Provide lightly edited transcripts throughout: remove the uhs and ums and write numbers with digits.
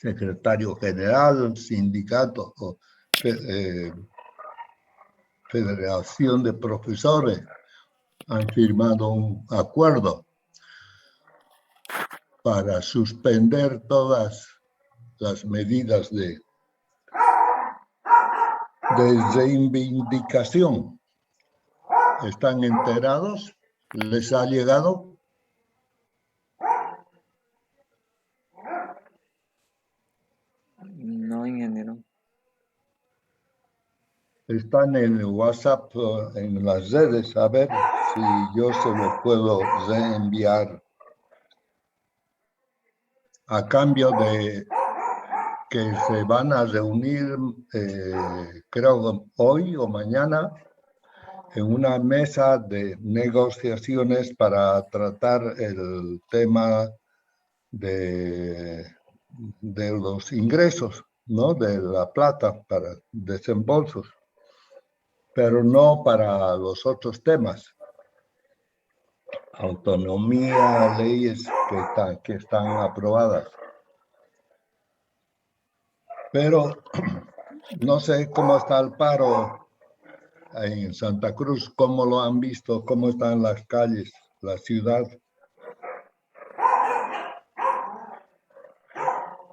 secretario general, sindicato o federación de profesores han firmado un acuerdo para suspender todas las medidas de reivindicación. ¿Están enterados? ¿Les ha llegado? No, ingeniero. Están en el WhatsApp, en las redes, a ver si yo se los puedo reenviar a cambio de que se van a reunir, creo, hoy o mañana, en una mesa de negociaciones para tratar el tema de los ingresos, ¿no? De la plata para desembolsos, pero no para los otros temas. Autonomía, leyes que están aprobadas. Pero no sé cómo está el paro en Santa Cruz, cómo lo han visto, cómo están las calles, la ciudad.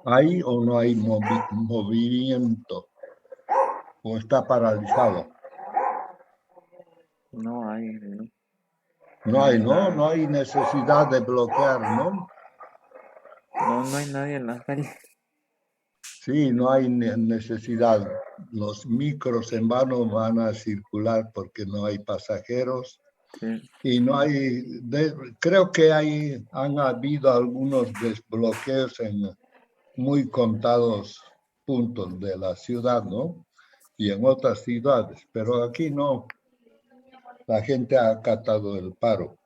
¿Hay o no hay movimiento? ¿O está paralizado? No hay, ingeniero. No hay, ¿no? No hay necesidad de bloquear, ¿no? No hay nadie en las calles. Sí, no hay necesidad. Los micros en vano van a circular porque no hay pasajeros. Sí. Y no hay, creo que han habido algunos desbloqueos en muy contados puntos de la ciudad, ¿no? Y en otras ciudades, pero aquí no. La gente ha acatado el paro.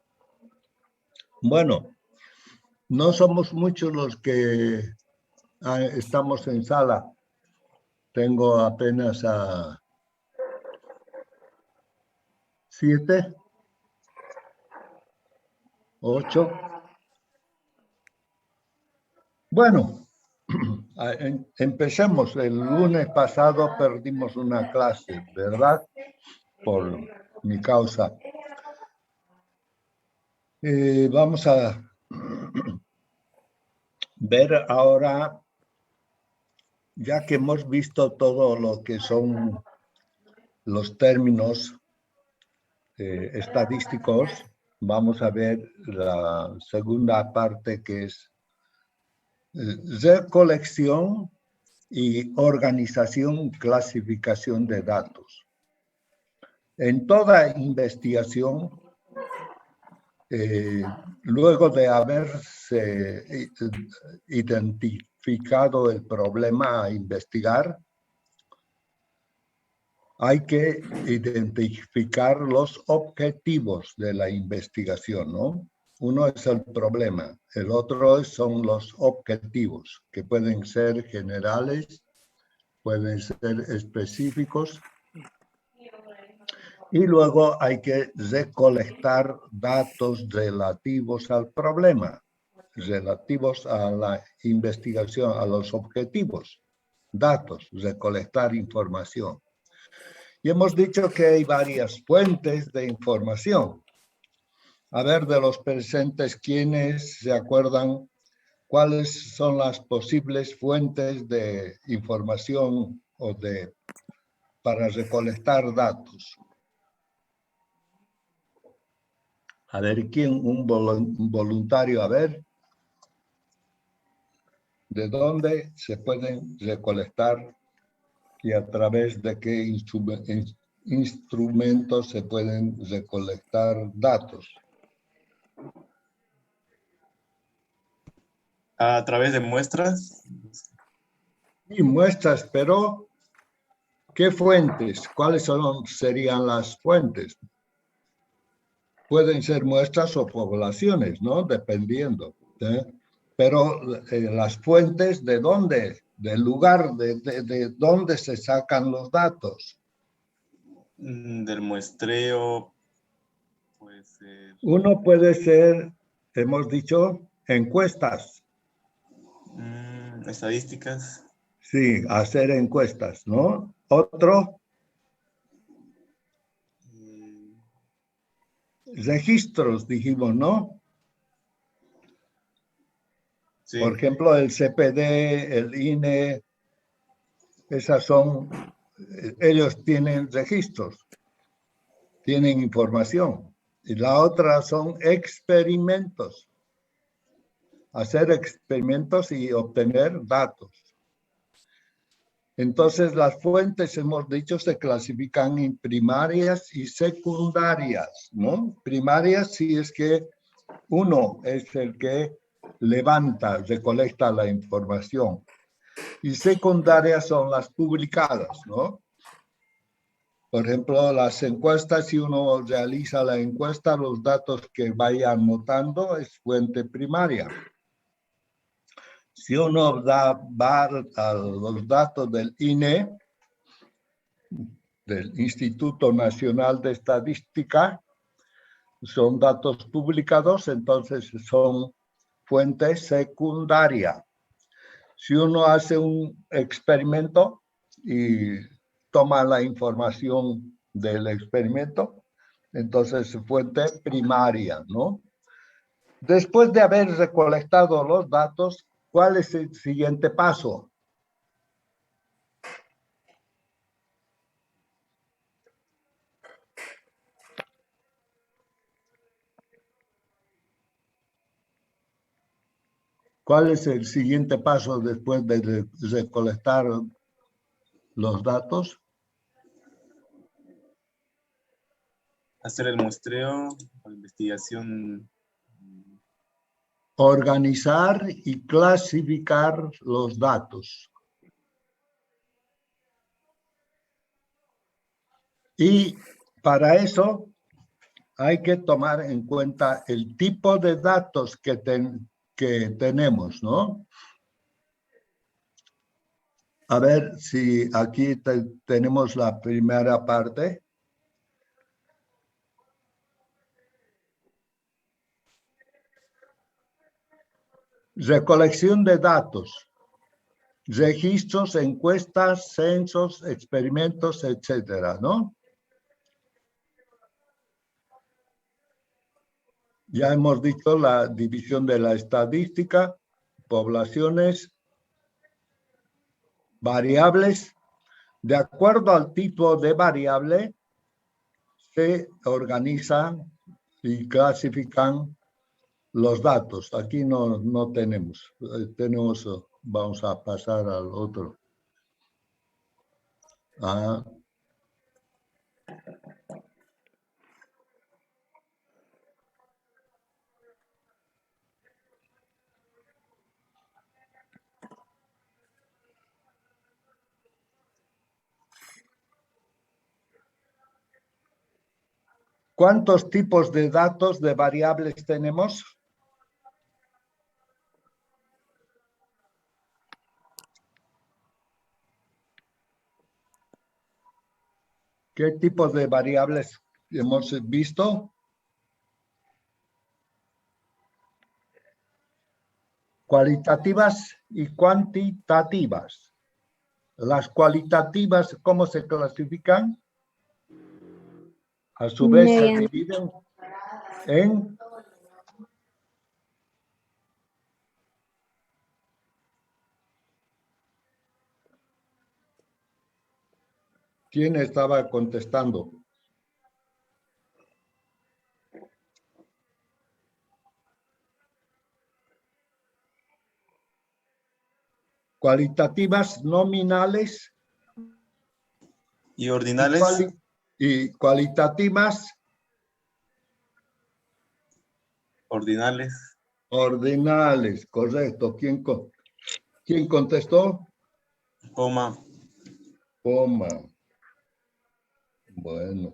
Bueno, no somos muchos los que estamos en sala. Tengo apenas a 7, 8. Bueno, empecemos. El lunes pasado perdimos una clase, ¿verdad? Por mi causa. Vamos a ver ahora, ya que hemos visto todo lo que son los términos estadísticos, vamos a ver la segunda parte, que es recolección y organización, clasificación de datos. En toda investigación, luego de haberse identificado el problema a investigar, hay que identificar los objetivos de la investigación, ¿no? Uno es el problema, el otro son los objetivos, que pueden ser generales, pueden ser específicos, y luego hay que recolectar datos relativos al problema, relativos a la investigación, a los objetivos, datos, recolectar información. Y hemos dicho que hay varias fuentes de información. A ver, de los presentes, ¿quiénes se acuerdan cuáles son las posibles fuentes de información o para recolectar datos? A ver, ¿quién? Un voluntario, a ver. ¿De dónde se pueden recolectar y a través de qué instrumentos se pueden recolectar datos? A través de muestras. Y muestras, pero ¿qué fuentes? ¿Cuáles serían las fuentes? Pueden ser muestras o poblaciones, ¿no? Dependiendo. Pero las fuentes, ¿de dónde? Del lugar, de dónde se sacan los datos. Del muestreo. Puede ser. Uno puede ser, hemos dicho, encuestas. Estadísticas. Sí, hacer encuestas, ¿no? Otro, Mm, registros, dijimos, ¿no? sí. Por ejemplo, el CPD, el INE, esas son, ellos tienen registros, tienen información. Y la otra son experimentos, hacer experimentos y obtener datos. Entonces, las fuentes, hemos dicho, se clasifican en primarias y secundarias, ¿no? Primarias si es que uno es el que levanta, recolecta la información. Y secundarias son las publicadas, ¿no? Por ejemplo, las encuestas, si uno realiza la encuesta, los datos que vaya anotando es fuente primaria. Si uno va a los datos del INE, del Instituto Nacional de Estadística, son datos publicados, entonces son fuente secundaria. Si uno hace un experimento y toma la información del experimento, entonces fuente primaria, ¿no? Después de haber recolectado los datos, ¿cuál es el siguiente paso? ¿Cuál es el siguiente paso después de recolectar los datos? Hacer el muestreo o investigación. Organizar y clasificar los datos. Y para eso hay que tomar en cuenta el tipo de datos que tenemos, ¿no? A ver si aquí tenemos la primera parte. Recolección de datos, registros, encuestas, censos, experimentos, etcétera, ¿no? Ya hemos dicho la división de la estadística, poblaciones, variables. De acuerdo al tipo de variable, se organizan y clasifican los datos. Aquí no tenemos. Vamos a pasar al otro. ¿Cuántos tipos de datos de variables tenemos? ¿Qué tipos de variables hemos visto? Cualitativas y cuantitativas. Las cualitativas, ¿cómo se clasifican? A su vez se dividen en... ¿Quién estaba contestando? Cualitativas nominales Y ordinales. y cualitativas Ordinales. ordinales, correcto. ¿Quién contestó? Coma. Coma. Bueno.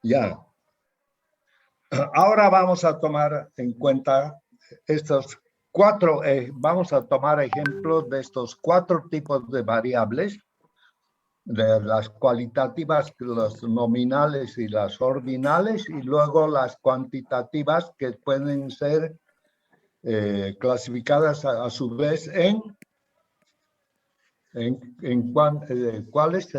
Ya. Ahora vamos a tomar en cuenta estos cuatro, vamos a tomar ejemplos de estos cuatro tipos de variables, de las cualitativas, las nominales y las ordinales, y luego las cuantitativas que pueden ser clasificadas a su vez ¿cuáles?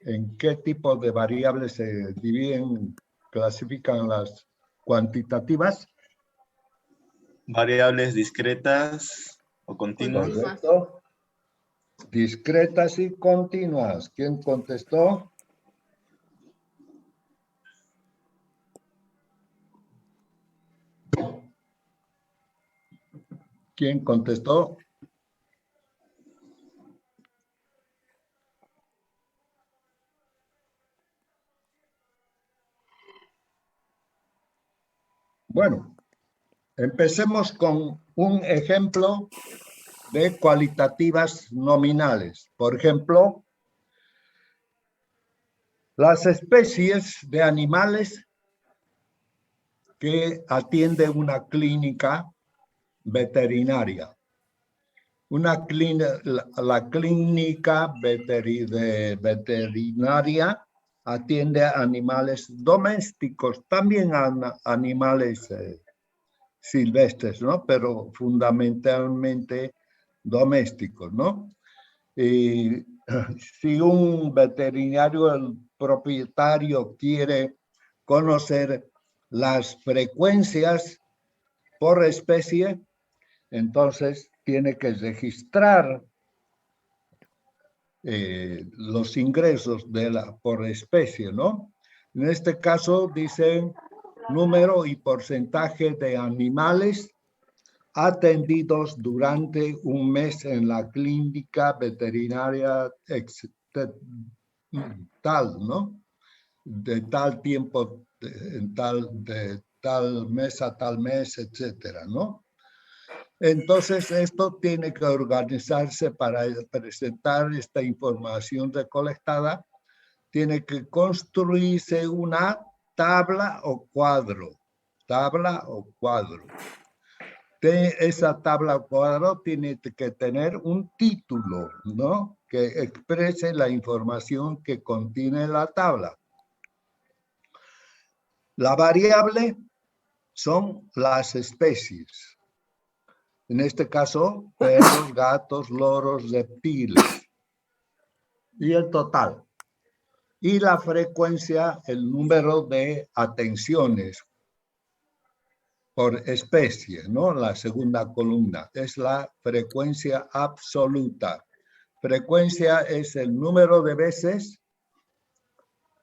¿En qué tipo de variables se dividen, clasifican las cuantitativas? Variables discretas o continuas. Correcto. Discretas y continuas. ¿Quién contestó? ¿Quién contestó? Bueno, empecemos con un ejemplo de cualitativas nominales. Por ejemplo, las especies de animales que atiende una clínica veterinaria. La clínica veterinaria atiende a animales domésticos, también a animales silvestres, ¿no? Pero fundamentalmente domésticos, ¿no? Y si un veterinario, el propietario, quiere conocer las frecuencias por especie, entonces tiene que registrar los ingresos por especie, ¿no? En este caso dicen número y porcentaje de animales atendidos durante un mes en la clínica veterinaria tal, ¿no? De tal tiempo, de tal mes a tal mes, etcétera, ¿no? Entonces, esto tiene que organizarse para presentar esta información recolectada. Tiene que construirse una tabla o cuadro. Tabla o cuadro. Esa tabla o cuadro tiene que tener un título, ¿no? Que exprese la información que contiene la tabla. La variable son las especies. En este caso, perros, gatos, loros, reptiles. Y el total. Y la frecuencia, el número de atenciones por especie, ¿no? La segunda columna es la frecuencia absoluta. Frecuencia es el número de veces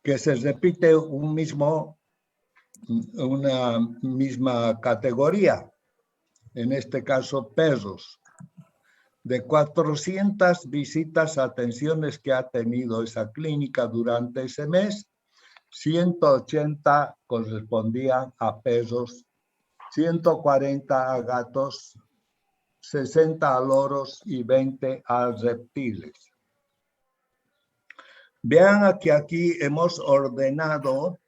que se repite una misma categoría. En este caso, perros. De 400 visitas, atenciones que ha tenido esa clínica durante ese mes, 180 correspondían a perros, 140 a gatos, 60 a loros y 20 a reptiles. Vean que aquí hemos ordenado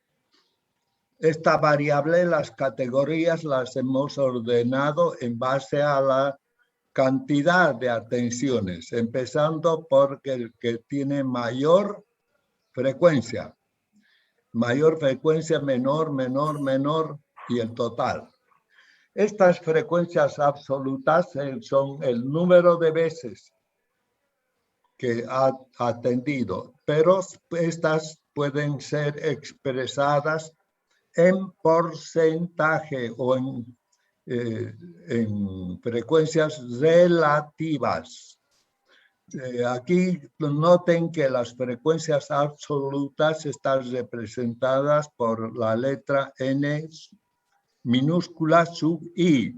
esta variable, las categorías las hemos ordenado en base a la cantidad de atenciones, empezando por el que tiene mayor frecuencia, menor, menor, menor y el total. Estas frecuencias absolutas son el número de veces que ha atendido, pero estas pueden ser expresadas en porcentaje o en frecuencias relativas. Aquí noten que las frecuencias absolutas están representadas por la letra N minúscula sub I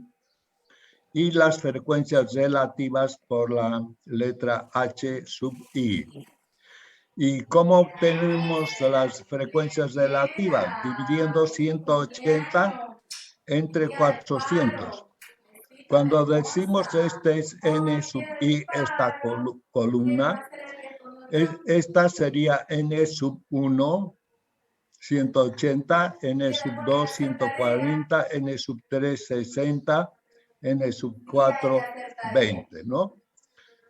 y las frecuencias relativas por la letra H sub I. ¿Y cómo obtenemos las frecuencias relativas? Dividiendo 180 entre 400. Cuando decimos este es N sub I, esta columna, esta sería N sub 1, 180, N sub 2, 140, N sub 3, 60, N sub 4, 20, ¿no?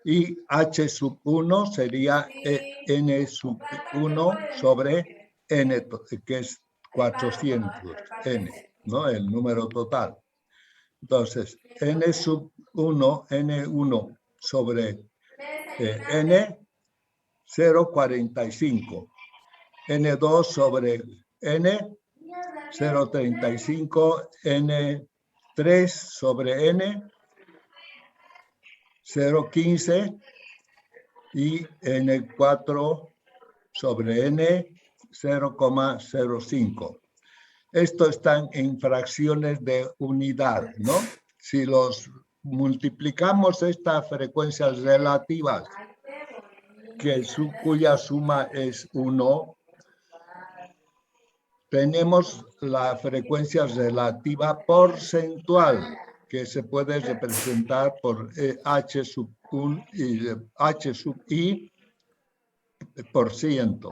Y H sub 1 sería N sub 1 sobre N, que es 400, N, ¿no? El número total. Entonces, n sub 1, n1 sobre n, 0,45. n2 sobre n, 0,35. n3 sobre n, 0,15. Y n4 sobre n, 0,05. Esto están en fracciones de unidad, ¿no? Si los multiplicamos estas frecuencias relativas, cuya suma es 1, tenemos la frecuencia relativa porcentual, que se puede representar por h sub 1 y h sub i por ciento.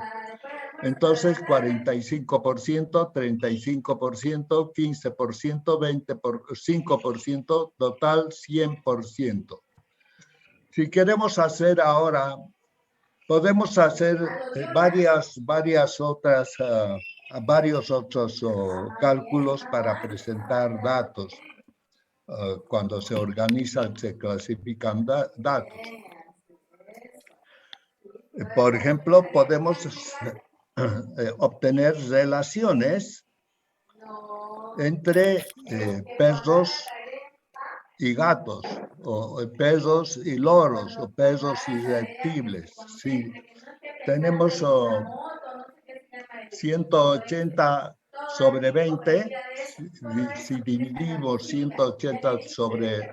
Entonces, 45%, 35%, 15%, 25%, total 100%. Si queremos hacer ahora, podemos hacer varios otros cálculos para presentar datos. Cuando se organizan, se clasifican datos. Por ejemplo, podemos obtener relaciones entre perros y gatos, o perros y loros, o perros y reptiles. Si tenemos 180 sobre 20, si dividimos 180 sobre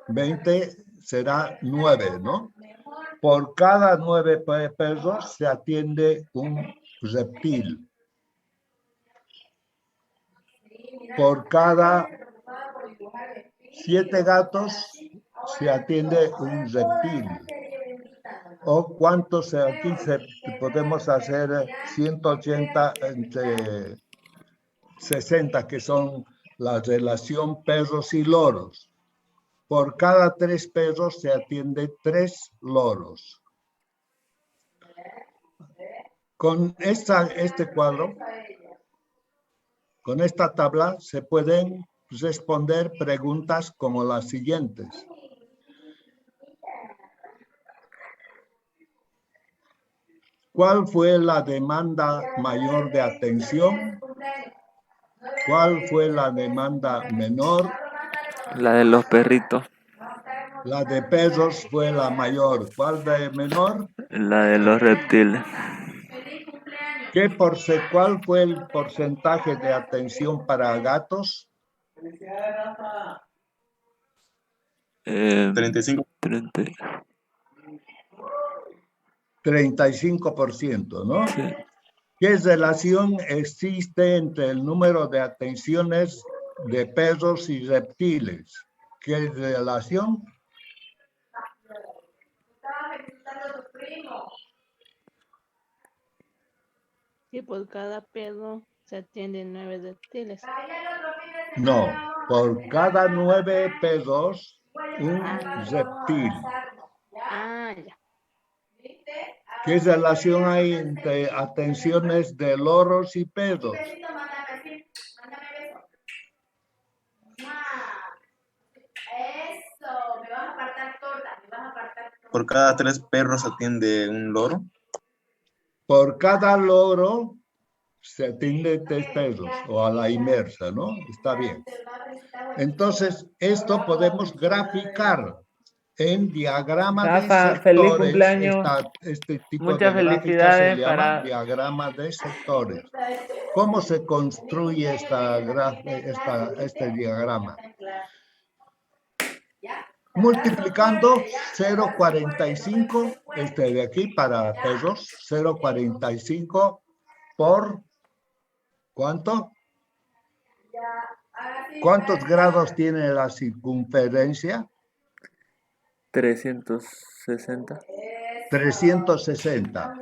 20, será 9, ¿no? Por cada 9 perros se atiende un reptil. Por cada 7 gatos se atiende un reptil. O cuántos aquí podemos hacer 180 entre 60, que son la relación perros y loros. Por cada 3 perros se atiende 3 loros. Con este cuadro, con esta tabla, se pueden responder preguntas como las siguientes. ¿Cuál fue la demanda mayor de atención? ¿Cuál fue la demanda menor? La de los perritos. La de perros fue la mayor. ¿Cuál de menor? La de los reptiles. ¿Cuál fue el porcentaje de atención para gatos? 35. 35%, ¿no? Sí. ¿Qué relación existe entre el número de atenciones de perros y reptiles? ¿Qué relación? Sí, por cada perro se atienden 9 reptiles. No, por cada 9 perros, un reptil. Ah, ya. ¿Qué relación hay entre atenciones de loros y perros? Por cada 3 perros atiende un loro. Por cada loro se atiende 3 perros, o a la inversa, ¿no? Está bien. Entonces, esto podemos graficar en diagrama de Rafa, sectores. feliz cumpleaños. Este tipo Muchas de gráfica se felicidades llama para... diagrama de sectores. ¿Cómo se construye este diagrama? Multiplicando 0,45, este de aquí para perros, 0,45 por ¿cuánto? ¿Cuántos grados tiene la circunferencia? 360. 360.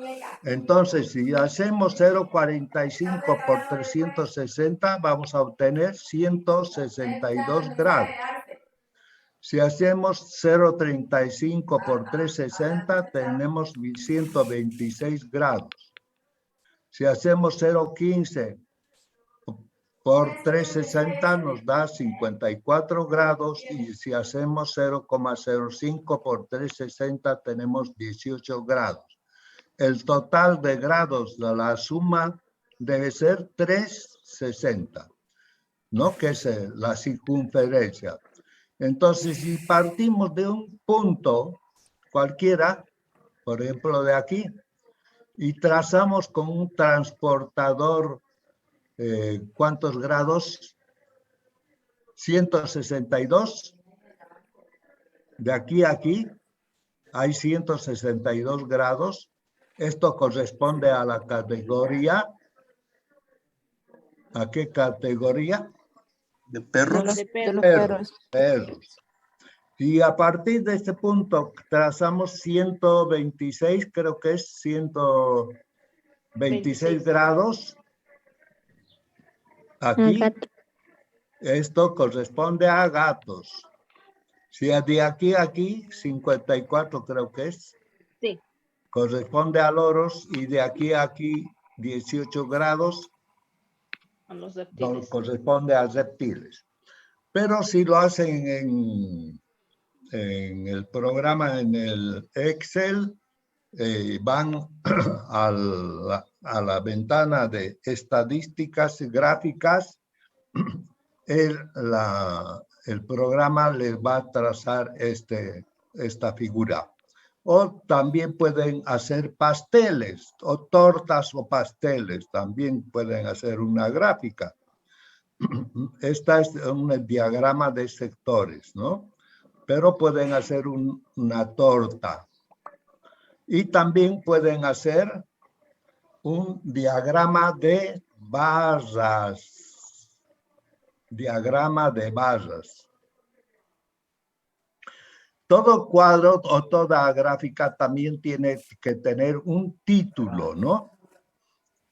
Entonces, si hacemos 0,45 por 360, vamos a obtener 162 grados. Si hacemos 0,35 por 360, tenemos 126 grados. Si hacemos 0,15 por 360 nos da 54 grados y si hacemos 0,05 por 360 tenemos 18 grados. El total de grados de la suma debe ser 360, ¿no? Que es la circunferencia. Entonces, si partimos de un punto cualquiera, por ejemplo de aquí, y trazamos con un transportador, ¿cuántos grados? 162. De aquí a aquí hay 162 grados. Esto corresponde a la categoría. ¿A qué categoría? De perros. De perro. Perros. Y a partir de este punto trazamos 126, creo que es 126 26. grados. Aquí, esto corresponde a gatos. Si es de aquí a aquí, 54 creo que es. Sí. Corresponde a loros y de aquí a aquí, 18 grados, A los reptiles. corresponde a reptiles. Pero si lo hacen en el programa, en el Excel, van a la ventana de estadísticas gráficas, el programa les va a trazar esta figura. O también pueden hacer pasteles, o tortas o pasteles, también pueden hacer una gráfica. Esta es un diagrama de sectores, ¿no? Pero pueden hacer una torta. Y también pueden hacer un diagrama de barras. Diagrama de barras. Todo cuadro o toda gráfica también tiene que tener un título, ¿no?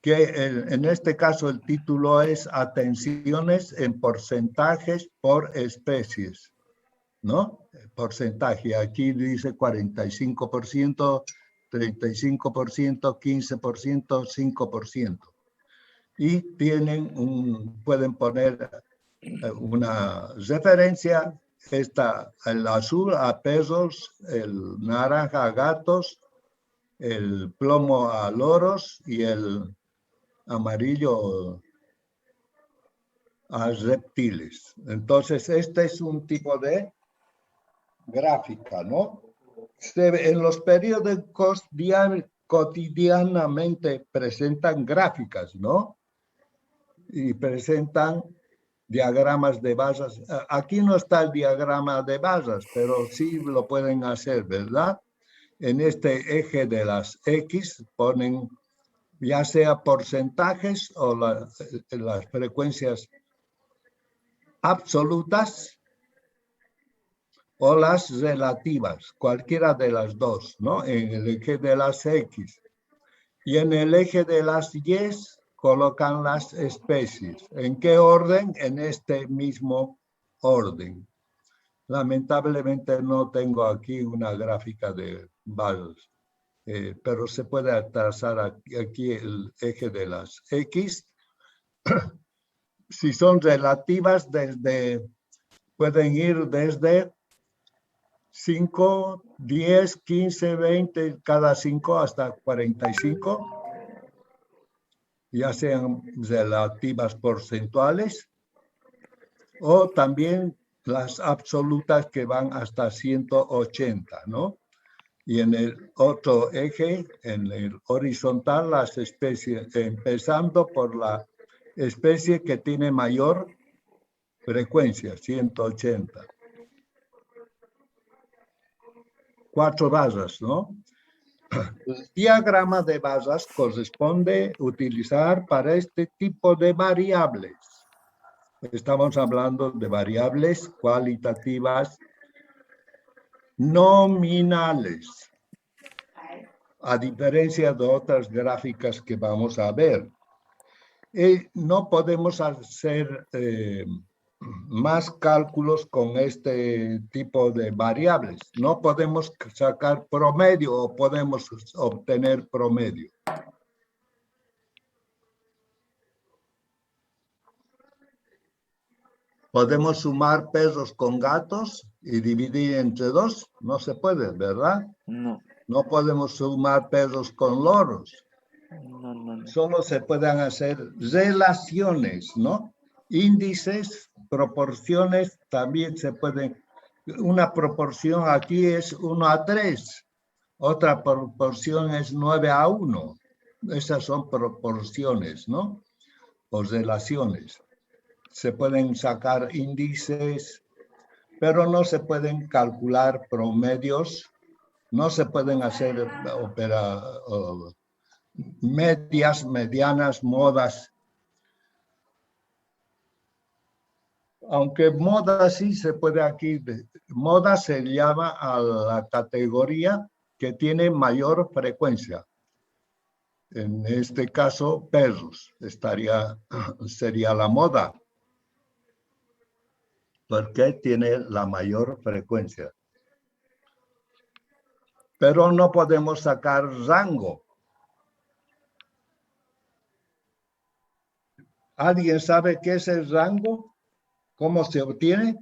Que en este caso el título es Atenciones en porcentajes por especies, ¿no? Porcentaje, aquí dice 45%, 35%, 15%, 5%. Y pueden poner una referencia, el azul a perros, el naranja a gatos, el plomo a loros y el amarillo a reptiles. Entonces, este es un tipo de gráfica, ¿no? En los periódicos cotidianamente presentan gráficas, ¿no? Y presentan diagramas de barras. Aquí no está el diagrama de barras, pero sí lo pueden hacer, ¿verdad? En este eje de las X ponen ya sea porcentajes o las frecuencias absolutas o las relativas, cualquiera de las dos, ¿no? En el eje de las X. Y en el eje de las Y colocan las especies. ¿En qué orden? En este mismo orden. Lamentablemente no tengo aquí una gráfica de barras, pero se puede trazar aquí el eje de las X. Si son relativas, pueden ir desde 5, 10, 15, 20, cada 5 hasta 45. Ya sean relativas porcentuales o también las absolutas que van hasta 180, ¿no? Y en el otro eje, en el horizontal, las especies, empezando por la especie que tiene mayor frecuencia, 180. 4 barras, ¿no? El diagrama de barras corresponde utilizar para este tipo de variables. Estamos hablando de variables cualitativas nominales, a diferencia de otras gráficas que vamos a ver. No podemos hacer más cálculos con este tipo de variables. No podemos sacar promedio o podemos obtener promedio. ¿Podemos sumar perros con gatos y dividir entre 2? No se puede, ¿verdad? No. No podemos sumar perros con loros. No. Solo se pueden hacer relaciones, ¿no? Índices, proporciones, también se pueden. Una proporción aquí es 1:3. Otra proporción es 9:1. Esas son proporciones, ¿no? O relaciones. Se pueden sacar índices, pero no se pueden calcular promedios, no se pueden hacer medias, medianas, modas. Aunque moda sí se puede aquí, moda se llama a la categoría que tiene mayor frecuencia. En este caso, perros sería la moda, porque tiene la mayor frecuencia. Pero no podemos sacar rango. ¿Alguien sabe qué es el rango? ¿Cómo se obtiene?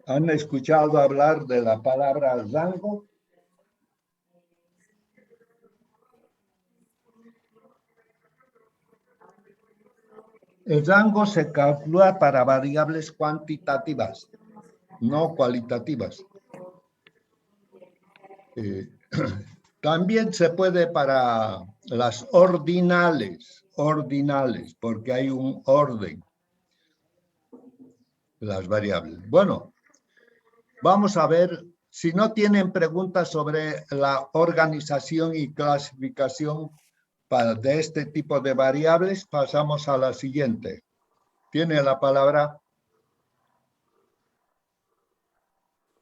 ¿Han escuchado hablar de la palabra rango? El rango se calcula para variables cuantitativas, no cualitativas. También se puede para las ordinales, porque hay un orden, las variables. Bueno, vamos a ver, si no tienen preguntas sobre la organización y clasificación de este tipo de variables, pasamos a la siguiente. ¿Tiene la palabra?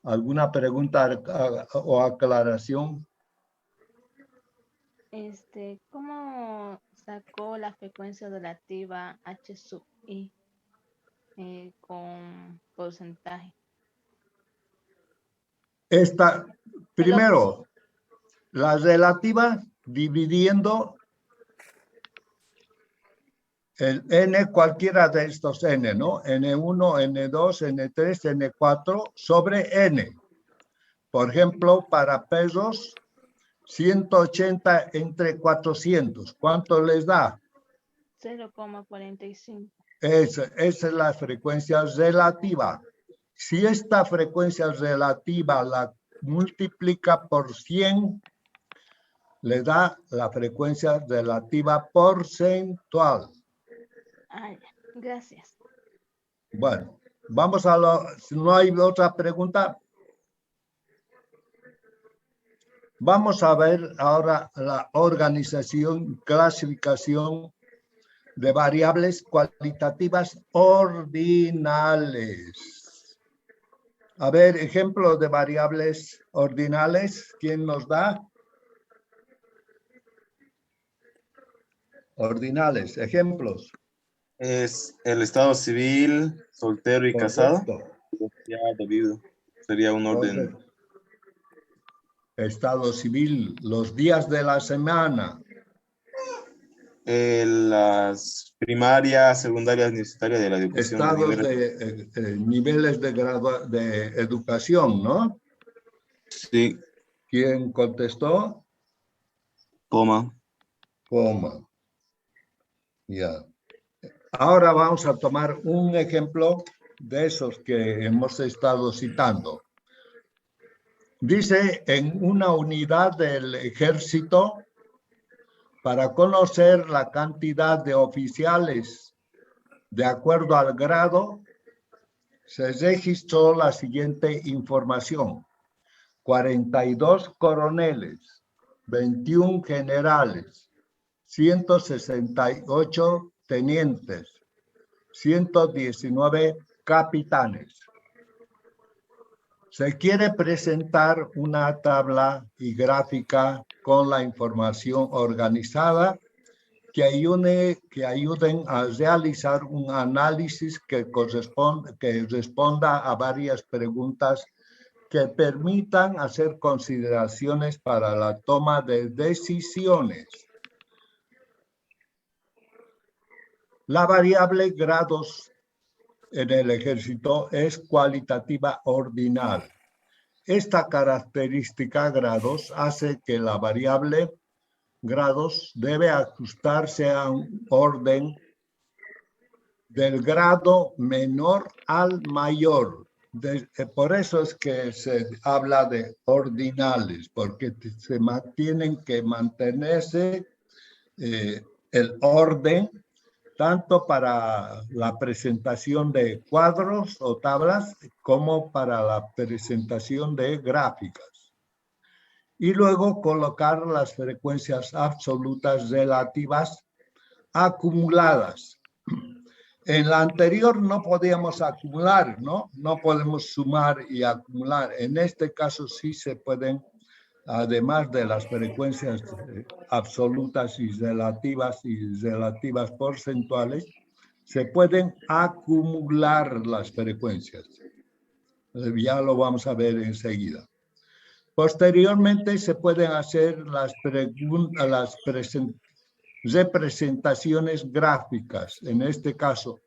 ¿Alguna pregunta o aclaración? ¿Cómo sacó la frecuencia relativa H sub I con porcentaje? Primero, la relativa dividiendo el n, cualquiera de estos n, ¿no? N1, N2, N3, N4 sobre n. Por ejemplo, para perros, 180 entre 400. ¿Cuánto les da? 0,45. Esa es la frecuencia relativa. Si esta frecuencia relativa la multiplica por 100, le da la frecuencia relativa porcentual. Gracias. Bueno, vamos a si no hay otra pregunta. Vamos a ver ahora la organización, clasificación de variables cualitativas ordinales. A ver, ejemplo de variables ordinales, ¿quién nos da? Ordinales, ejemplos. Es el estado civil, soltero y casado. Ya de viudo. Sería un orden. Correcto. Estado civil, los días de la semana. Las primarias, secundarias, universitarias de la educación. Estados de niveles de educación, ¿no? Sí. ¿Quién contestó? Coma. Coma. Ya. Ahora vamos a tomar un ejemplo de esos que hemos estado citando. Dice, en una unidad del ejército, para conocer la cantidad de oficiales de acuerdo al grado, se registró la siguiente información. 42 coroneles, 21 generales, 168 tenientes, 119 capitanes. Se quiere presentar una tabla y gráfica con la información organizada que ayuden a realizar un análisis que responda a varias preguntas que permitan hacer consideraciones para la toma de decisiones. La variable grados en el ejército es cualitativa ordinal. Esta característica grados hace que la variable grados debe ajustarse a un orden del grado menor al mayor. Por eso es que se habla de ordinales, porque se tienen que mantenerse el orden tanto para la presentación de cuadros o tablas como para la presentación de gráficas. Y luego colocar las frecuencias absolutas relativas acumuladas. En la anterior no podíamos acumular, ¿no? No podemos sumar y acumular. En este caso sí se pueden, además de las frecuencias absolutas y relativas porcentuales, se pueden acumular las frecuencias. Ya lo vamos a ver enseguida. Posteriormente se pueden hacer las representaciones gráficas, en este caso,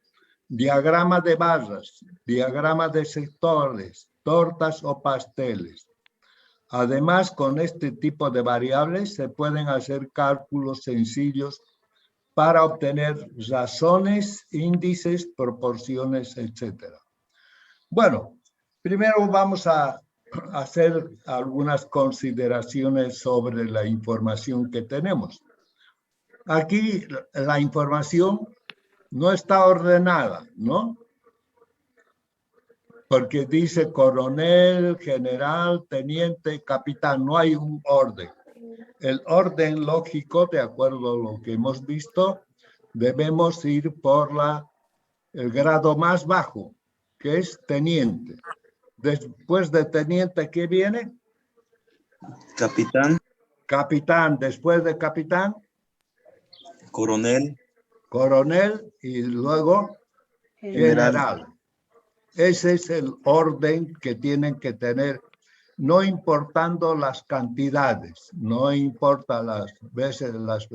diagrama de barras, diagrama de sectores, tortas o pasteles. Además, con este tipo de variables se pueden hacer cálculos sencillos para obtener razones, índices, proporciones, etc. Bueno, primero vamos a hacer algunas consideraciones sobre la información que tenemos. Aquí la información no está ordenada, ¿no? Porque dice coronel, general, teniente, capitán, no hay un orden. El orden lógico, de acuerdo a lo que hemos visto, debemos ir por el grado más bajo, que es teniente. Después de teniente, ¿qué viene? Capitán. Capitán. Después de capitán. Coronel. Coronel y luego general. Ese es el orden que tienen que tener, no importando las cantidades, no importa las veces las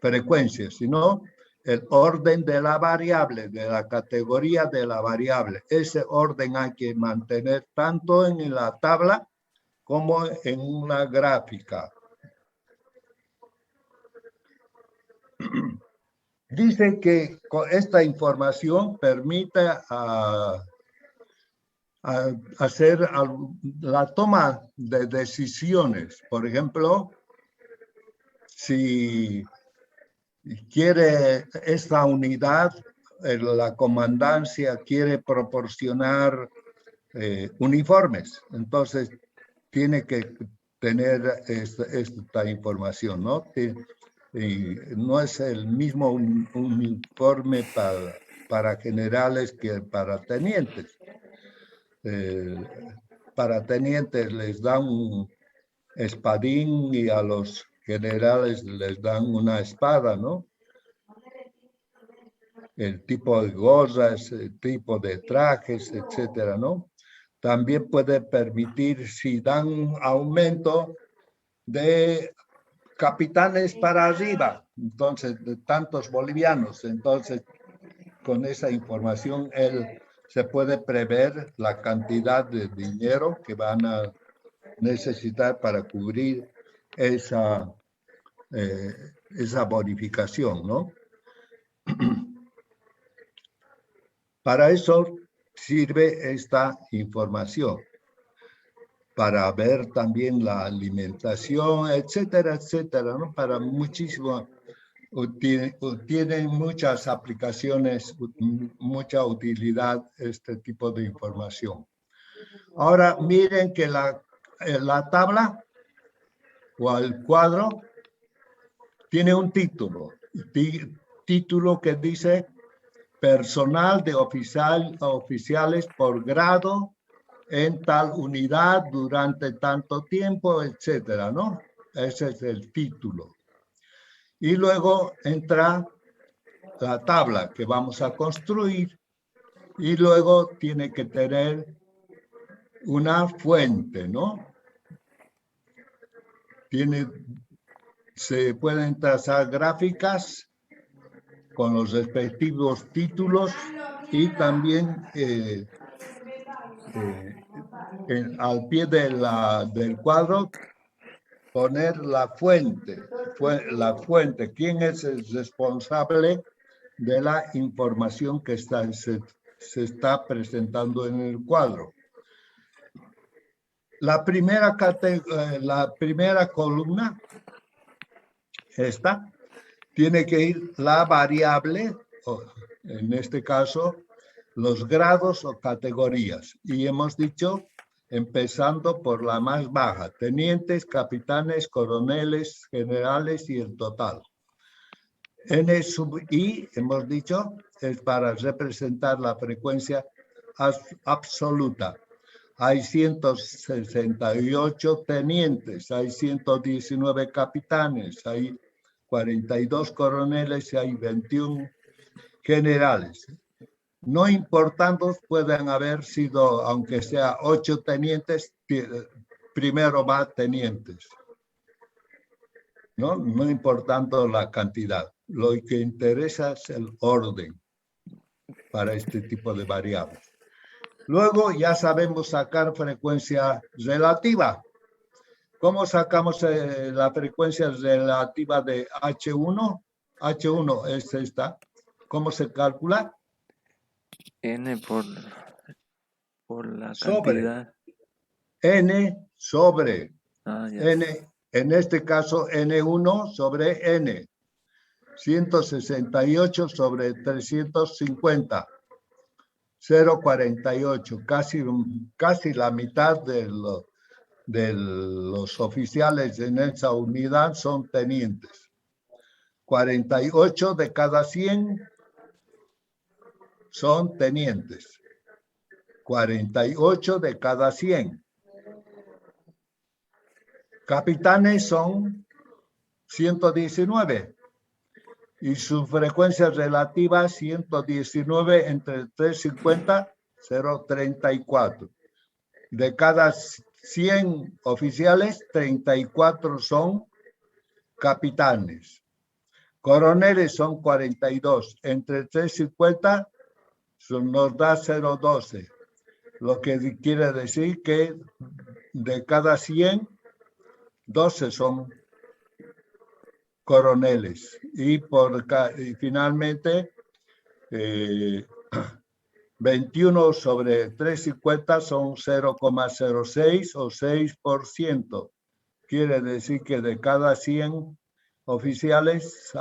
frecuencias, sino el orden de la variable, de la categoría de la variable. Ese orden hay que mantener tanto en la tabla como en una gráfica. Dice que esta información permite hacer la toma de decisiones. Por ejemplo, si quiere esta unidad, la comandancia quiere proporcionar uniformes, entonces tiene que tener esta información, ¿no? Y no es el mismo uniforme para generales que para tenientes. Para tenientes les dan un espadín y a los generales les dan una espada, ¿no? El tipo de gorras, el tipo de trajes, etcétera, ¿no? También puede permitir, si dan un aumento de capitanes para arriba, entonces de tantos bolivianos, entonces con esa información él se puede prever la cantidad de dinero que van a necesitar para cubrir esa bonificación, ¿no? Para eso sirve esta información, para ver también la alimentación, etcétera, etcétera, ¿no? Para muchísimo, tienen muchas aplicaciones, mucha utilidad este tipo de información. Ahora miren que la tabla o el cuadro tiene un título que dice personal de oficiales por grado en tal unidad durante tanto tiempo, etcétera, ¿no? Ese es el título. Y luego entra la tabla que vamos a construir y luego tiene que tener una fuente, ¿no? Se pueden trazar gráficas con los respectivos títulos y también al pie del cuadro poner la fuente, quién es el responsable de la información que se está presentando en el cuadro. La primera columna, esta, tiene que ir la variable, en este caso, los grados o categorías. Y hemos dicho, empezando por la más baja, tenientes, capitanes, coroneles, generales y el total. N sub I, hemos dicho, es para representar la frecuencia absoluta. Hay 168 tenientes, hay 119 capitanes, hay 42 coroneles y hay 21 generales. No importando, pueden haber sido, aunque sea 8 tenientes, primero va tenientes. No importando la cantidad. Lo que interesa es el orden para este tipo de variables. Luego ya sabemos sacar frecuencia relativa. ¿Cómo sacamos la frecuencia relativa de H1? H1 es esta. ¿Cómo se calcula? N por la Sobre. cantidad. N sobre. Ah, ya. N, en este caso, N1 sobre N. 168 sobre 350. 0,48. Casi la mitad de los oficiales en esa unidad son tenientes. 48 de cada 100 son tenientes. 48 de cada 100. Capitanes son 119 y su frecuencia relativa 119 entre 350, 0,34. De cada 100 oficiales, 34 son capitanes. Coroneles son 42. Entre 350 nos da 0,12. Lo que quiere decir que de cada 100, 12 son coroneles. Y finalmente, 21 sobre 350 son 0,06 o 6%. Quiere decir que de cada 100 oficiales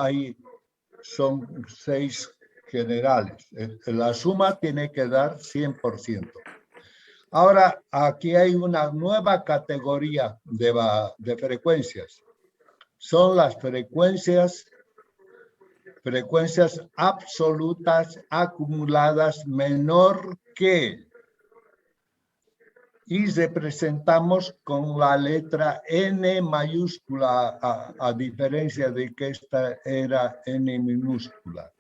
son 6 generales. La suma tiene que dar 100%. Ahora, aquí hay una nueva categoría de frecuencias. Son las frecuencias absolutas acumuladas menor que, y representamos con la letra N mayúscula, a diferencia de que esta era N minúscula.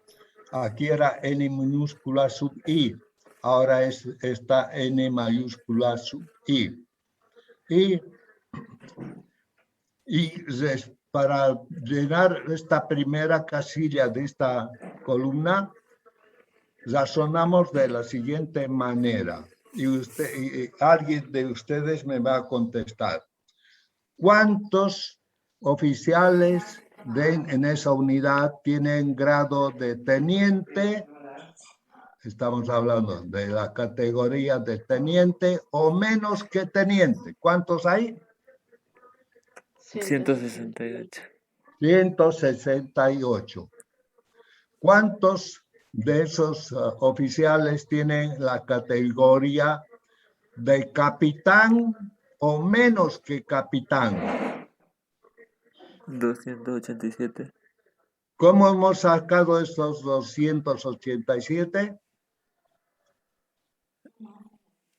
Aquí era N minúscula sub I, ahora es esta N mayúscula sub I. Para llenar esta primera casilla de esta columna, razonamos de la siguiente manera. Y alguien de ustedes me va a contestar. ¿Cuántos oficiales en esa unidad tienen grado de teniente? Estamos hablando de la categoría de teniente o menos que teniente. ¿Cuántos hay? 168. 168. ¿Cuántos de esos oficiales tienen la categoría de capitán o menos que capitán? 287. ¿Cómo hemos sacado estos 287?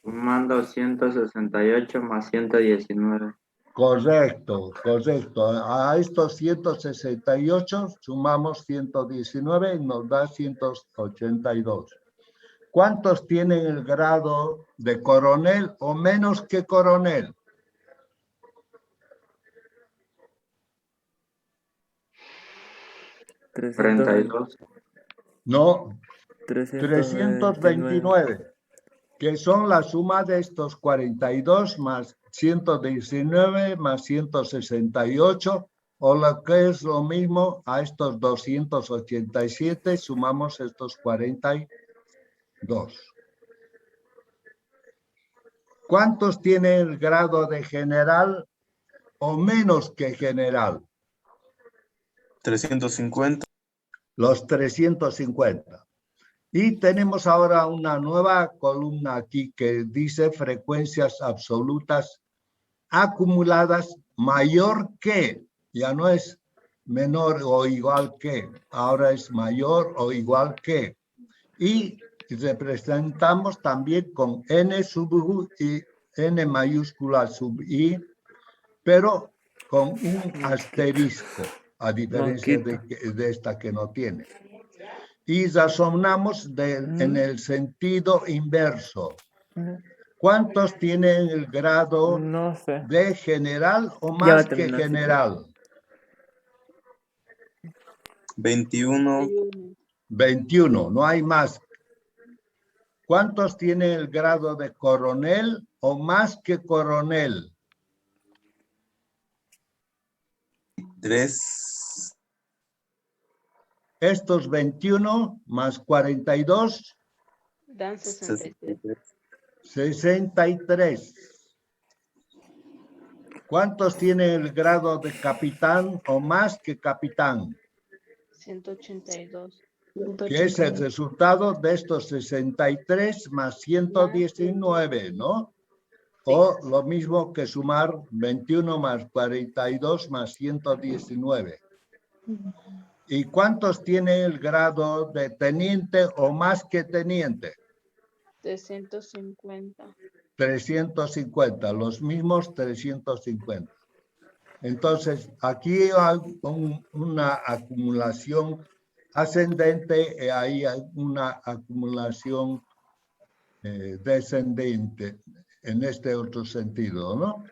Sumando 168 más 119. Correcto. A estos 168 sumamos 119 y nos da 182. ¿Cuántos tienen el grado de coronel o menos que coronel? 32. No, 329. 329, que son la suma de estos 42 más 119 más 168, o lo que es lo mismo a estos 287, sumamos estos 42. ¿Cuántos tiene el grado de general o menos que general? 350. Los 350. Y tenemos ahora una nueva columna aquí que dice frecuencias absolutas acumuladas mayor que, ya no es menor o igual que, ahora es mayor o igual que. Y representamos también con n sub u y n mayúscula sub i, pero con un asterisco, a diferencia de esta que no tiene. Y razonamos en el sentido inverso. ¿Cuántos tienen el grado No sé. de general o Ya va más a que terminar, sí. general? 21. 21, no hay más. ¿Cuántos tienen el grado de coronel o más que coronel? 3. Estos 21 más 42, Dan 63. 63. ¿Cuántos tienen el grado de capitán o más que capitán? 182. Que es el resultado de estos 63 más 119, ¿no? O lo mismo que sumar 21 más 42 más 119. ¿Y cuántos tiene el grado de teniente o más que teniente? 350. 350, los mismos 350. Entonces, aquí hay una acumulación ascendente y hay una acumulación descendente en este otro sentido, ¿no?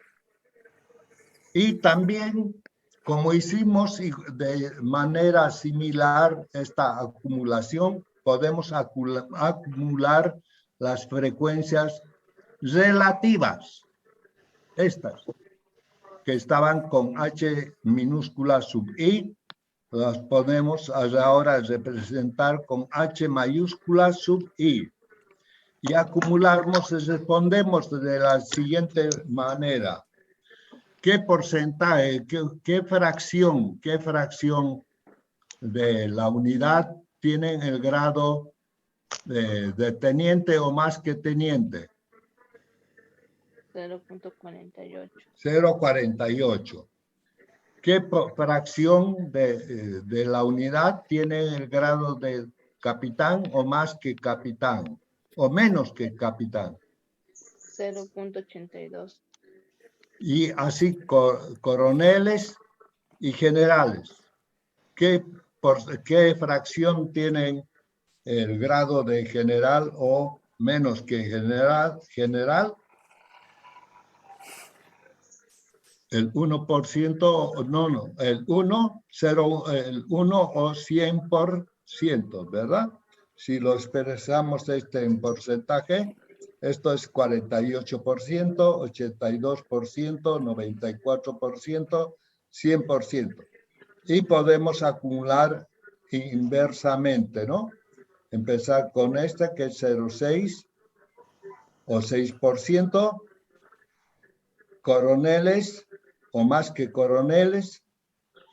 Y también, como hicimos de manera similar esta acumulación, podemos acumular las frecuencias relativas, estas, que estaban con H minúscula sub I, las podemos ahora representar con H mayúscula sub I. Y acumulamos y respondemos de la siguiente manera. ¿Qué porcentaje, qué fracción de la unidad tienen el grado de teniente o más que teniente? 0.48. 0.48. ¿Qué fracción de la unidad tiene el grado de capitán o más que capitán? O menos que capitán. 0.82. Y así coroneles y generales. ¿Qué fracción tienen el grado de general o menos que general? El 1%, no, el 1 o 100%, ¿verdad? Si lo expresamos en porcentaje, esto es 48%, 82%, 94%, 100%. Y podemos acumular inversamente, ¿no? Empezar con esta que es 0,6 o 6%, coroneles o más que coroneles,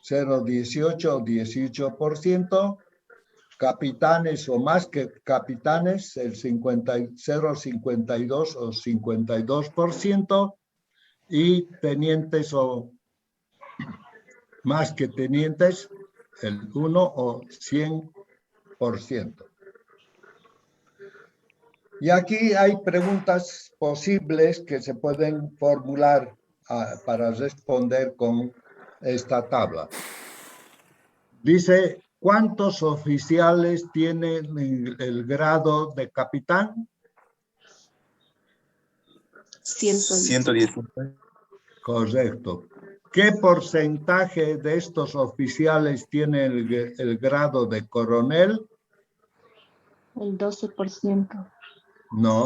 0,18 o 18%, capitanes o más que capitanes, el 0,52 o 52%, y tenientes o más que tenientes, el 1 o 100%. Y aquí hay preguntas posibles que se pueden formular para responder con esta tabla. Dice, ¿cuántos oficiales tienen el grado de capitán? 119. Correcto. ¿Qué porcentaje de estos oficiales tiene el grado de coronel? El 12%. No,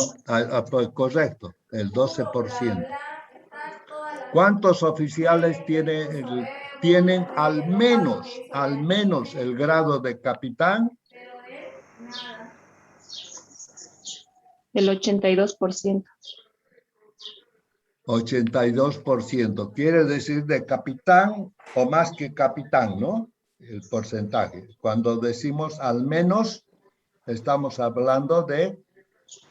pues correcto, el 12%. ¿Cuántos oficiales tienen al menos el grado de capitán? El 82%. 82%. Quiere decir de capitán o más que capitán, ¿no? El porcentaje. Cuando decimos al menos, estamos hablando de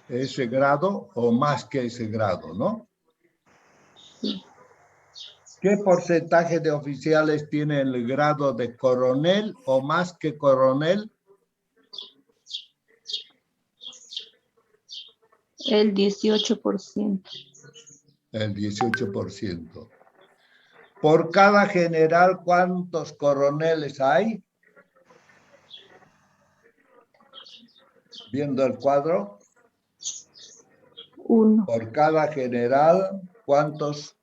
ese grado o más que ese grado, ¿no? ¿Qué porcentaje de oficiales tiene el grado de coronel o más que coronel? El 18%. El 18%. Por cada general, ¿cuántos coroneles hay? Viendo el cuadro. 1. Por cada general, ¿cuántos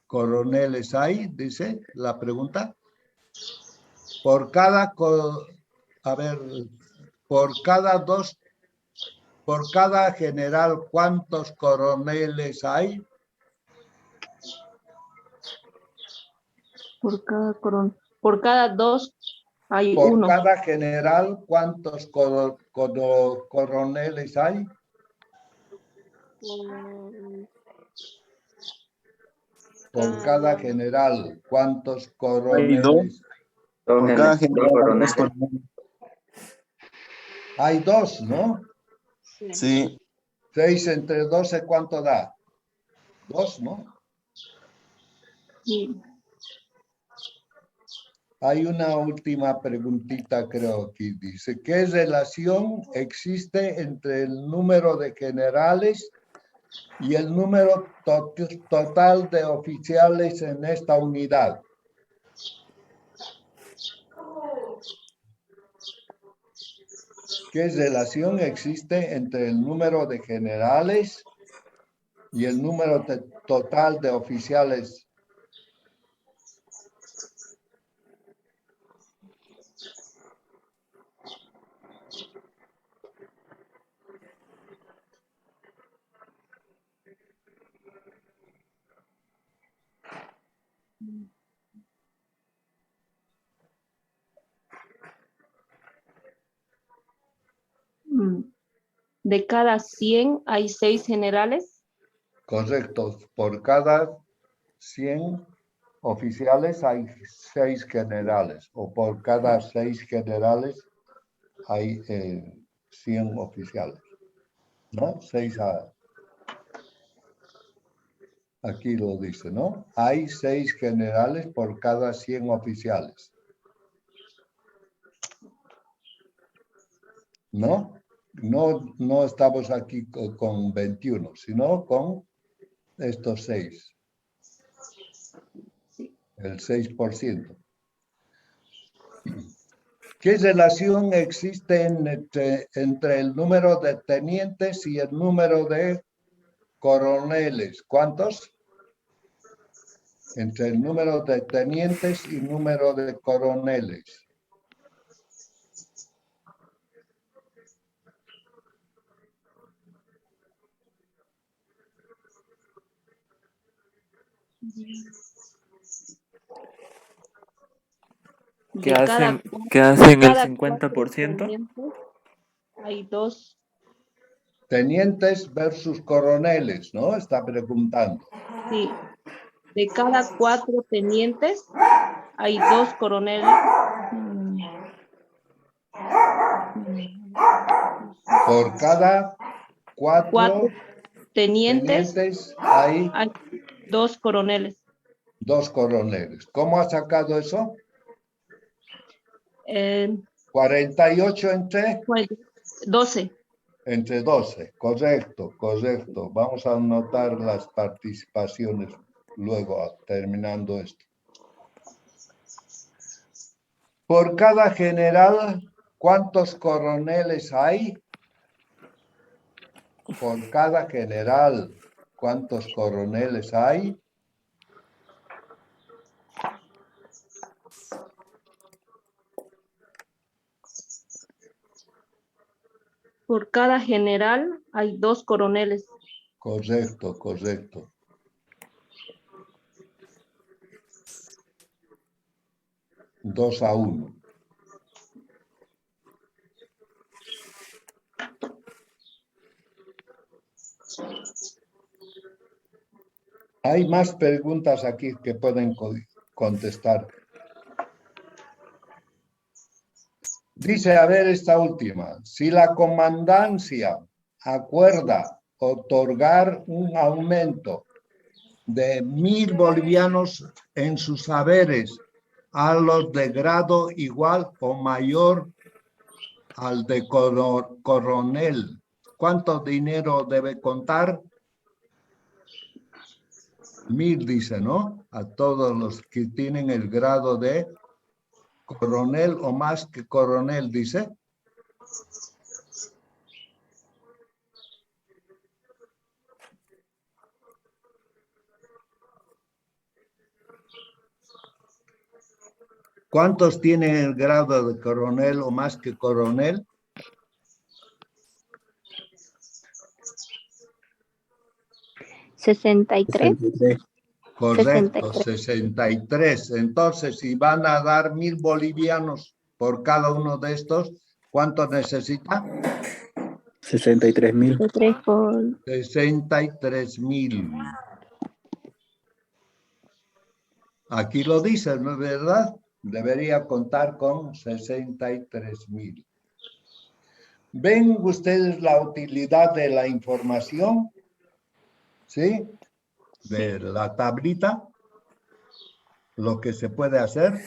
coroneles hay? Dice la pregunta. Por cada, por cada general, ¿cuántos coroneles hay? Por cada 2 hay Por 1. cada general, ¿cuántos coroneles hay? Por cada general, ¿cuántos Hay dos. coroneles? Por cada Dos general, coroneles. Hay 2, ¿no? Sí, 6 entre 12, ¿cuánto da? 2, ¿no? Sí. Hay una última preguntita, creo que dice, ¿qué relación existe entre el número de generales y el número total de oficiales en esta unidad? ¿Qué relación existe entre el número de generales y el número total de oficiales? De cada 100 hay 6 generales. Correcto. Por cada 100 oficiales hay 6 generales, o por cada 6 generales hay 100 oficiales, ¿no? 6 aquí lo dice, ¿no? Hay 6 generales por cada 100 oficiales. ¿No? No estamos aquí con 21, sino con estos 6. El 6%. ¿Qué relación existe entre el número de tenientes y el número de coroneles? ¿Cuántos? Entre el número de tenientes y número de coroneles. ¿Qué De hacen, cada, qué hacen el cada 50%? tenientes hay 2. Tenientes versus coroneles, ¿no? Está preguntando. Sí. De cada 4 tenientes hay 2 coroneles. Por cada 4 4 tenientes tenientes hay hay 2 coroneles. 2 coroneles. ¿Cómo ha sacado eso? 48 12. entre 12. Correcto. Vamos a anotar las participaciones luego, terminando esto. Por cada general, ¿cuántos coroneles hay? Por cada general, ¿cuántos coroneles hay? Por cada general hay 2 coroneles. Correcto, correcto. 2-1. Hay más preguntas aquí que pueden contestar. Dice, a ver esta última. Si la comandancia acuerda otorgar un aumento de 1.000 bolivianos en sus saberes a los de grado igual o mayor al de coronel, ¿cuánto dinero debe contar? 1.000 dice, ¿no? A todos los que tienen el grado de coronel o más que coronel, dice. ¿Cuántos tienen el grado de coronel o más que coronel? ¿63? Correcto, 63. Entonces, si van a dar 1.000 bolivianos por cada uno de estos, ¿cuánto necesita? 63.000. 63.000. Aquí lo dice, ¿no es verdad? Debería contar con 63.000. ¿Ven ustedes la utilidad de la información? ¿Sí? De la tablita. Lo que se puede hacer.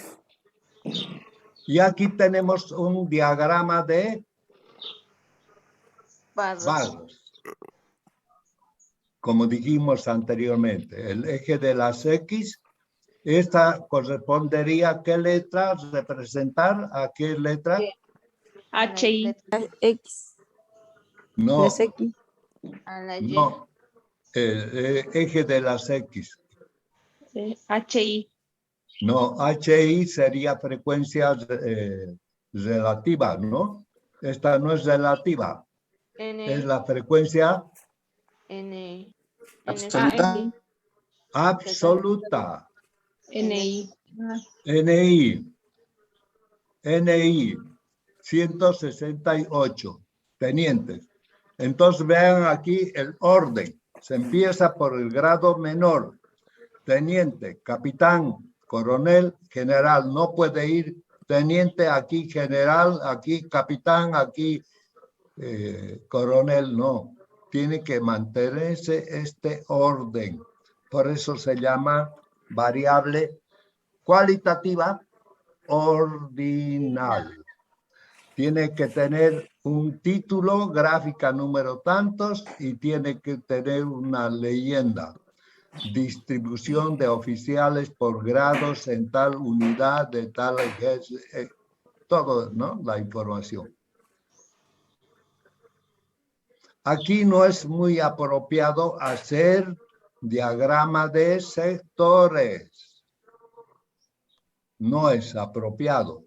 Y aquí tenemos un diagrama de barras. Como dijimos anteriormente, el eje de las X, esta correspondería a qué letra representar, a qué letra. HI. X. No, Las X. A la Y. no, eje de las X. HI. No, HI sería frecuencia relativa, ¿no? Esta no es relativa, es la frecuencia N. Absoluta. absoluta. NI. NI. NI. 168. Tenientes. Entonces vean aquí el orden. Se empieza por el grado menor. Teniente, capitán, coronel, general. No puede ir teniente aquí, general, aquí, capitán, aquí, coronel. No. Tiene que mantenerse este orden. Por eso se llama variable cualitativa ordinal. Tiene que tener un título, gráfica número tantos, y tiene que tener una leyenda. Distribución de oficiales por grados en tal unidad de tal todo, ¿no? La información. Aquí no es muy apropiado hacer diagrama de sectores. No es apropiado.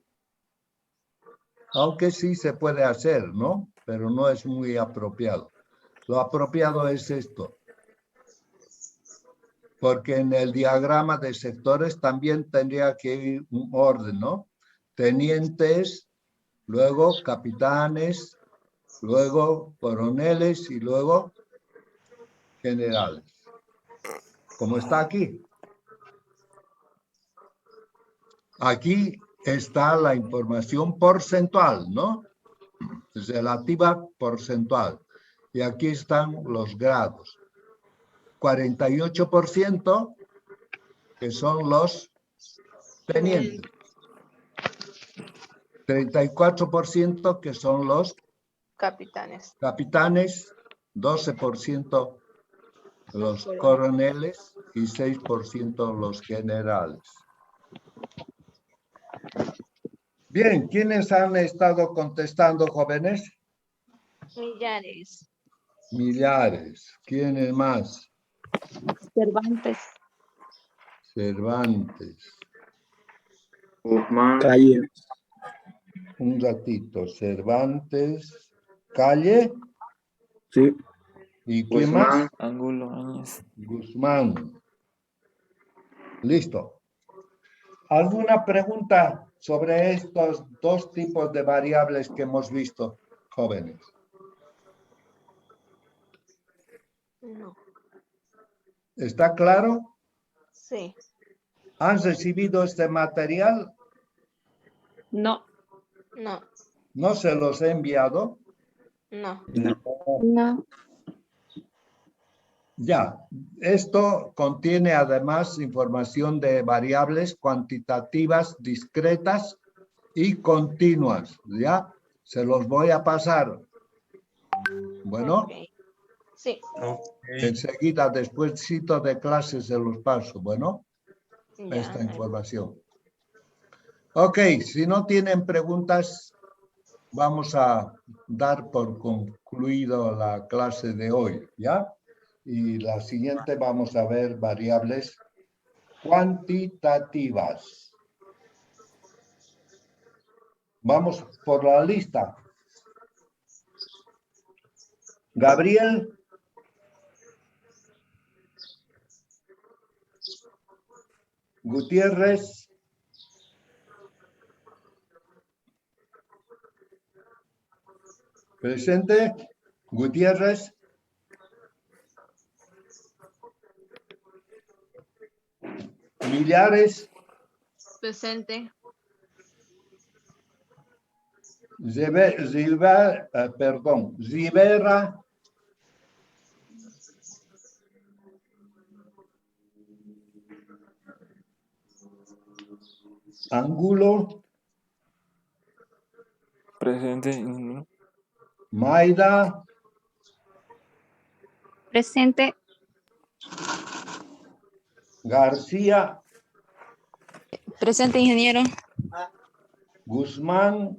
Aunque sí se puede hacer, ¿no? Pero no es muy apropiado. Lo apropiado es esto. Porque en el diagrama de sectores también tendría que ir un orden, ¿no? Tenientes, luego capitanes, luego coroneles y luego generales. Como está aquí. Aquí está la información porcentual, ¿no? Relativa porcentual. Y aquí están los grados. 48% que son los tenientes. 34% que son los Capitanes. capitanes, 12% los coroneles y 6% los generales. Bien, ¿quiénes han estado contestando, jóvenes? Millares. Millares. ¿Quiénes más? Cervantes. Cervantes. Guzmán. Calle. Un ratito. Cervantes. Calle. Sí. ¿Y quién más? Guzmán. Angulo Áñez. Guzmán. Listo. ¿Alguna pregunta sobre estos dos tipos de variables que hemos visto, jóvenes? No. ¿Está claro? Sí. ¿Han recibido este material? No. No. ¿No se los he enviado? No. No. Ya, esto contiene además información de variables cuantitativas discretas y continuas, ¿ya? Se los voy a pasar. Bueno, Ok. Sí. Ok. enseguida, despuésito de clases, se los paso, bueno, Ya. esta información. Ok, si no tienen preguntas, vamos a dar por concluido la clase de hoy, ¿ya? Y la siguiente vamos a ver variables cuantitativas. Vamos por la lista. Gabriel. Gutiérrez. Presente. Gutiérrez. Millares. Presente. Rivera. Angulo. Presente, ingeniero. Maida. Presente. García. Presente, ingeniero. Guzmán.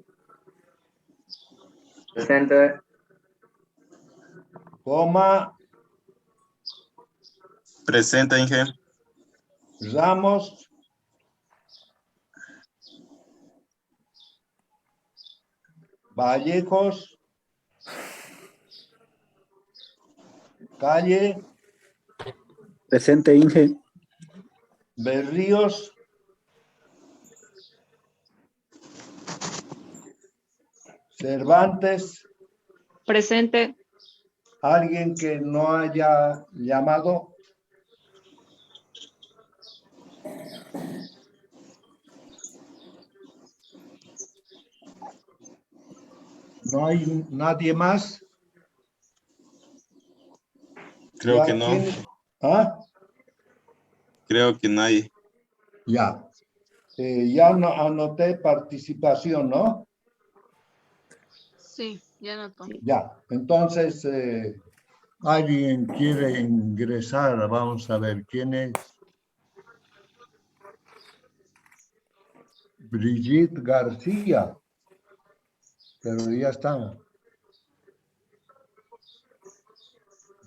Presente. Coma. Presente, Inge. Ramos. Vallejos. Calle. Presente, Inge. Berríos. Cervantes. Presente. ¿Alguien que no haya llamado? ¿No hay nadie más? Creo ¿Ya que no. quién? ¿Ah? Creo que nadie. Ya. Ya no, anoté participación, ¿no? Sí. Ya notó. Ya. Entonces, ¿alguien quiere ingresar? Vamos a ver quién es. Brigitte García. Pero ya está.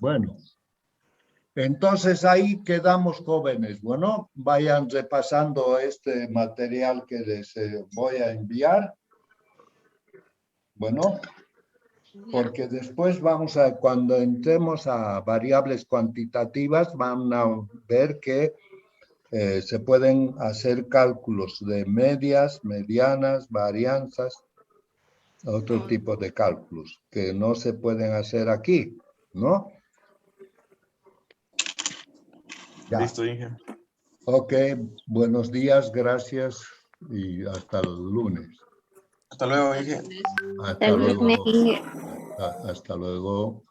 Bueno. Entonces ahí quedamos, jóvenes. Bueno, vayan repasando este material que les voy a enviar. Bueno, porque después vamos a, cuando entremos a variables cuantitativas, van a ver que se pueden hacer cálculos de medias, medianas, varianzas, otro tipo de cálculos que no se pueden hacer aquí, ¿no? Ya. Listo, Inge. Ok, buenos días, gracias y hasta el lunes. Hasta luego, Inge. Hasta luego. Hasta luego.